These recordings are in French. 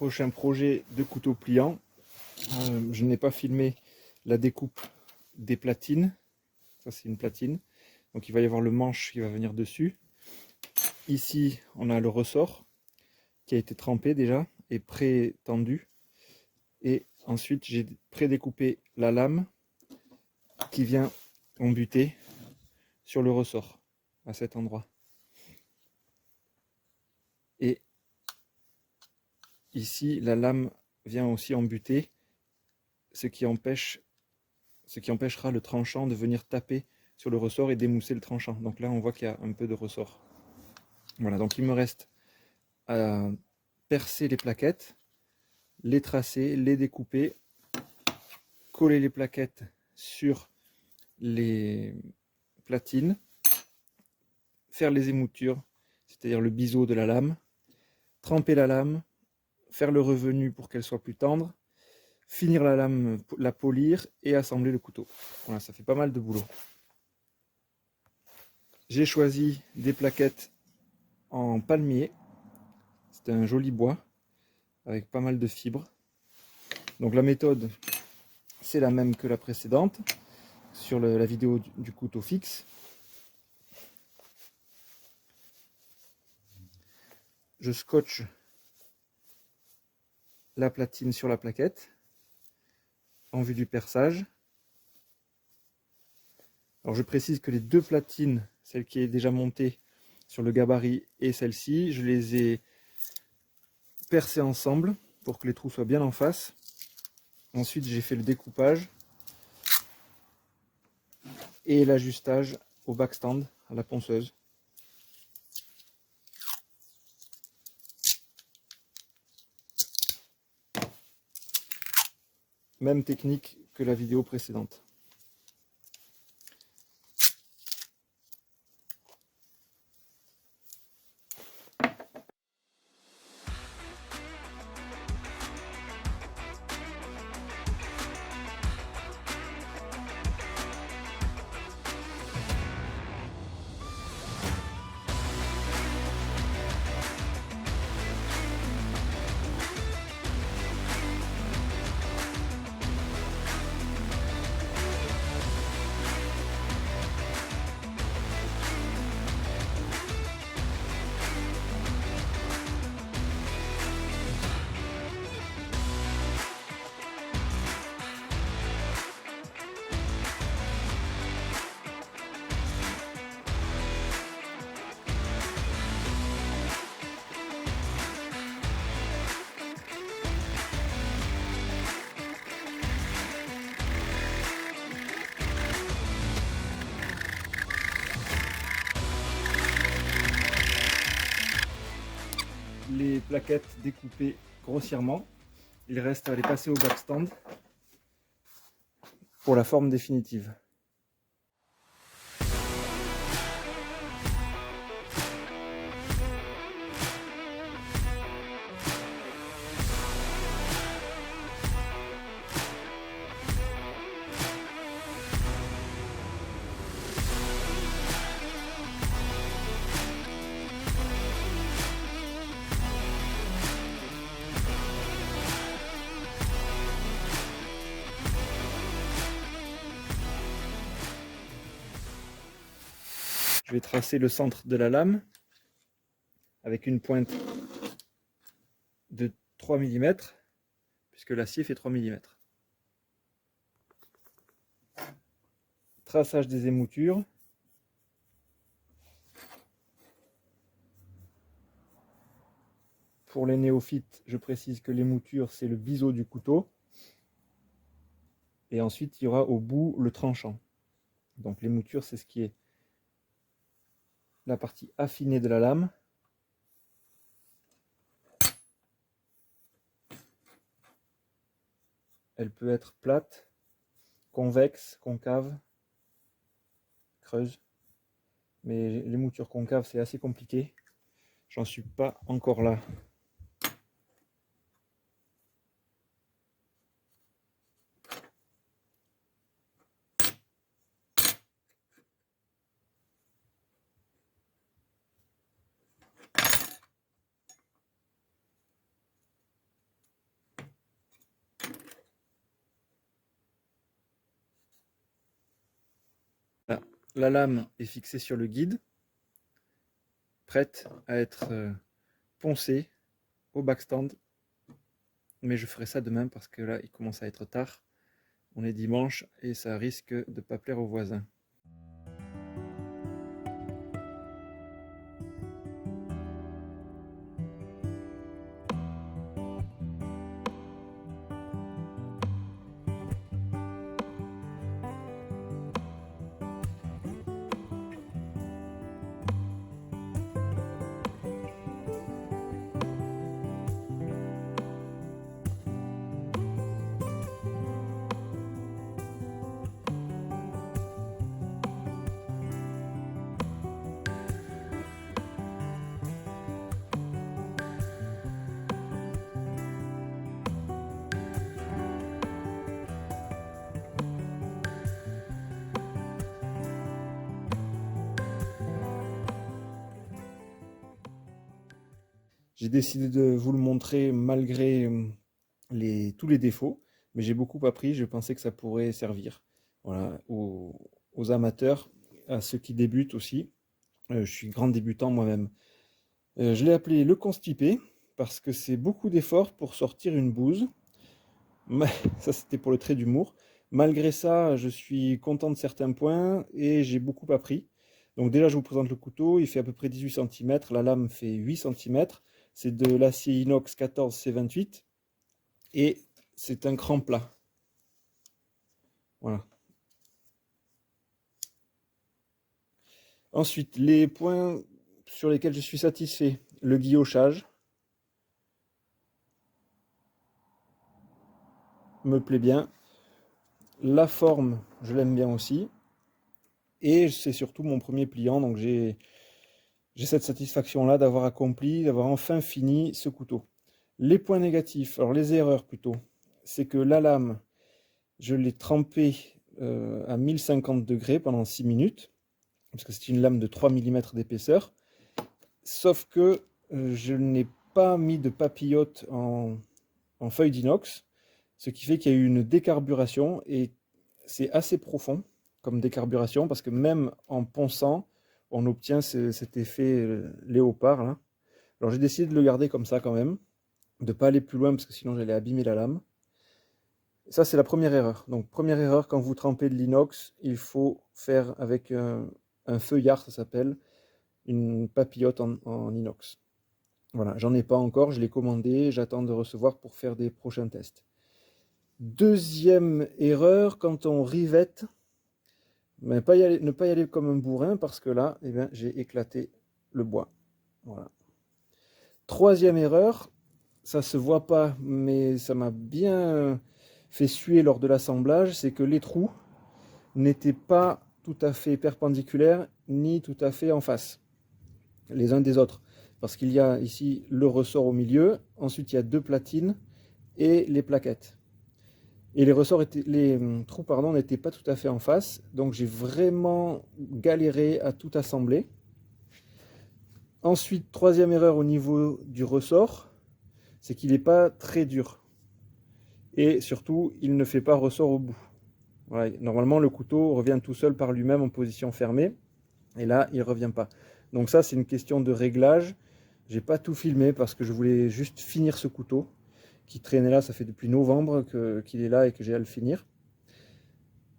prochain projet de couteau pliant. Je n'ai pas filmé la découpe des platines. Ça, c'est une platine. Donc il va y avoir le manche qui va venir dessus. Ici, on a le ressort qui a été trempé déjà et pré-tendu. Et ensuite, j'ai pré-découpé la lame qui vient embuter sur le ressort à cet endroit. Et ici, la lame vient aussi embuter, ce qui empêchera le tranchant de venir taper sur le ressort et d'émousser le tranchant. Donc là, on voit qu'il y a un peu de ressort. Voilà, donc il me reste à percer les plaquettes, les tracer, les découper, coller les plaquettes sur les platines, faire les émoutures, c'est-à-dire le biseau de la lame, tremper la lame, faire le revenu pour qu'elle soit plus tendre, finir la lame, la polir et assembler le couteau. Voilà, ça fait pas mal de boulot. J'ai choisi des plaquettes en palmier. C'est un joli bois avec pas mal de fibres. Donc la méthode, c'est la même que la précédente sur la vidéo du couteau fixe. Je scotche la platine sur la plaquette en vue du perçage. Alors je précise que les deux platines, celle qui est déjà montée sur le gabarit et celle-ci, je les ai percées ensemble pour que les trous soient bien en face. Ensuite j'ai fait le découpage et l'ajustage au backstand, à la ponceuse. Même technique que la vidéo précédente. Les plaquettes découpées grossièrement, il reste à les passer au backstand pour la forme définitive. Je vais tracer le centre de la lame avec une pointe de 3 mm, puisque l'acier fait 3 mm. Traçage des émoutures. Pour les néophytes, je précise que l'émouture, c'est le biseau du couteau. Et ensuite, il y aura au bout le tranchant. Donc l'émouture, c'est ce qui est la partie affinée de la lame. Elle peut être plate, convexe, concave, creuse. Mais l'émouture concave, c'est assez compliqué. J'en suis pas encore là. La lame est fixée sur le guide, prête à être poncée au backstand. Mais je ferai ça demain parce que là, il commence à être tard. On est dimanche et ça risque de ne pas plaire aux voisins. J'ai décidé de vous le montrer malgré tous les défauts, mais j'ai beaucoup appris, je pensais que ça pourrait servir, voilà, aux amateurs, à ceux qui débutent aussi. Je suis grand débutant moi-même. Je l'ai appelé le constipé parce que c'est beaucoup d'efforts pour sortir une bouse. Ça, c'était pour le trait d'humour. Malgré ça, je suis content de certains points et j'ai beaucoup appris. Donc déjà, je vous présente le couteau. Il fait à peu près 18 cm. La lame fait 8 cm. C'est de l'acier inox 14 C28 et c'est un cran plat. Voilà. Ensuite, les points sur lesquels je suis satisfait. Le guillochage me plaît bien. La forme, je l'aime bien aussi. Et c'est surtout mon premier pliant, donc j'ai cette satisfaction-là d'avoir accompli, d'avoir enfin fini ce couteau. Les points négatifs, alors les erreurs plutôt, c'est que la lame, je l'ai trempée à 1050 degrés pendant 6 minutes, parce que c'est une lame de 3 mm d'épaisseur, sauf que je n'ai pas mis de papillote en feuille d'inox, ce qui fait qu'il y a eu une décarburation, et c'est assez profond comme décarburation, parce que même en ponçant, on obtient cet effet léopard là. Alors j'ai décidé de le garder comme ça quand même, de ne pas aller plus loin parce que sinon j'allais abîmer la lame. Ça c'est la première erreur. Donc première erreur, quand vous trempez de l'inox, il faut faire avec un feuillard, ça s'appelle, une papillote en inox. Voilà, j'en ai pas encore, je l'ai commandé, j'attends de recevoir pour faire des prochains tests. Deuxième erreur, quand on rivette, mais ne pas y aller comme un bourrin parce que là, eh bien, j'ai éclaté le bois. Voilà. Troisième erreur, ça se voit pas, mais ça m'a bien fait suer lors de l'assemblage, c'est que les trous n'étaient pas tout à fait perpendiculaires ni tout à fait en face, les uns des autres. Parce qu'il y a ici le ressort au milieu, ensuite il y a deux platines et les plaquettes. Et les trous n'étaient pas tout à fait en face, donc j'ai vraiment galéré à tout assembler. Ensuite, troisième erreur au niveau du ressort, c'est qu'il n'est pas très dur. Et surtout, il ne fait pas ressort au bout. Voilà, normalement, le couteau revient tout seul par lui-même en position fermée, et là, il ne revient pas. Donc ça, c'est une question de réglage. J'ai pas tout filmé parce que je voulais juste finir ce couteau qui traînait là, ça fait depuis novembre qu'il est là et que j'ai à le finir.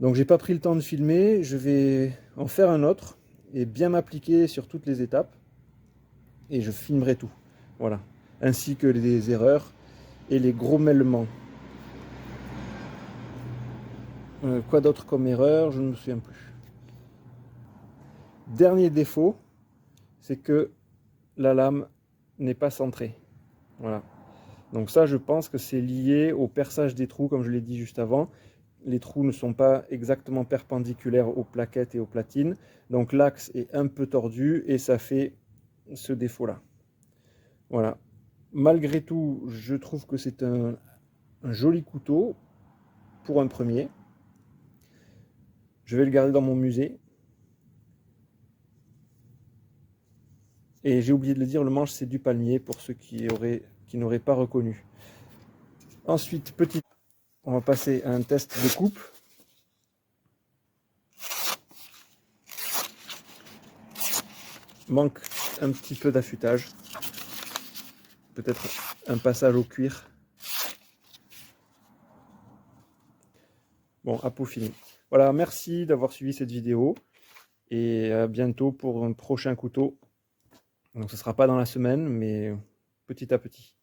Donc j'ai pas pris le temps de filmer, je vais en faire un autre et bien m'appliquer sur toutes les étapes et je filmerai tout. Voilà, ainsi que les erreurs et les gros mêlements. Quoi d'autre comme erreur? Je ne me souviens plus. Dernier défaut, c'est que la lame n'est pas centrée. Voilà. Donc ça, je pense que c'est lié au perçage des trous, comme je l'ai dit juste avant. Les trous ne sont pas exactement perpendiculaires aux plaquettes et aux platines. Donc l'axe est un peu tordu et ça fait ce défaut-là. Voilà. Malgré tout, je trouve que c'est un joli couteau pour un premier. Je vais le garder dans mon musée. Et j'ai oublié de le dire, le manche c'est du palmier pour ceux qui n'auraient pas reconnu. Ensuite, on va passer à un test de coupe. manque un petit peu d'affûtage. Peut-être un passage au cuir. Bon, à peaufiner. Voilà, merci d'avoir suivi cette vidéo. Et à bientôt pour un prochain couteau. Donc ce ne sera pas dans la semaine, mais petit à petit.